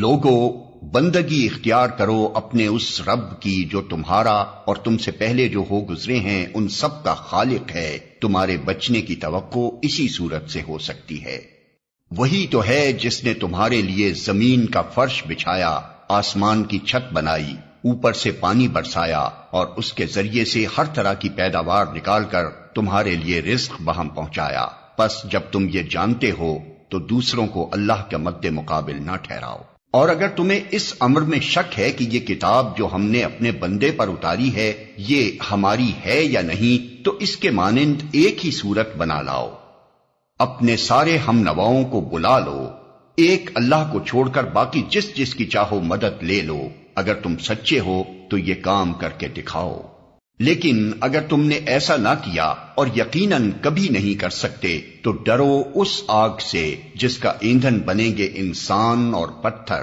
لوگو، بندگی اختیار کرو اپنے اس رب کی جو تمہارا اور تم سے پہلے جو ہو گزرے ہیں ان سب کا خالق ہے. تمہارے بچنے کی توقع اسی صورت سے ہو سکتی ہے. وہی تو ہے جس نے تمہارے لیے زمین کا فرش بچھایا، آسمان کی چھت بنائی، اوپر سے پانی برسایا اور اس کے ذریعے سے ہر طرح کی پیداوار نکال کر تمہارے لیے رزق بہم پہنچایا. پس جب تم یہ جانتے ہو تو دوسروں کو اللہ کے مد مقابل نہ ٹھہراؤ. اور اگر تمہیں اس امر میں شک ہے کہ یہ کتاب جو ہم نے اپنے بندے پر اتاری ہے یہ ہماری ہے یا نہیں، تو اس کے مانند ایک ہی صورت بنا لاؤ، اپنے سارے ہم نواؤں کو بلا لو، ایک اللہ کو چھوڑ کر باقی جس جس کی چاہو مدد لے لو. اگر تم سچے ہو تو یہ کام کر کے دکھاؤ. لیکن اگر تم نے ایسا نہ کیا اور یقیناً کبھی نہیں کر سکتے تو ڈرو اس آگ سے جس کا ایندھن بنیں گے انسان اور پتھر.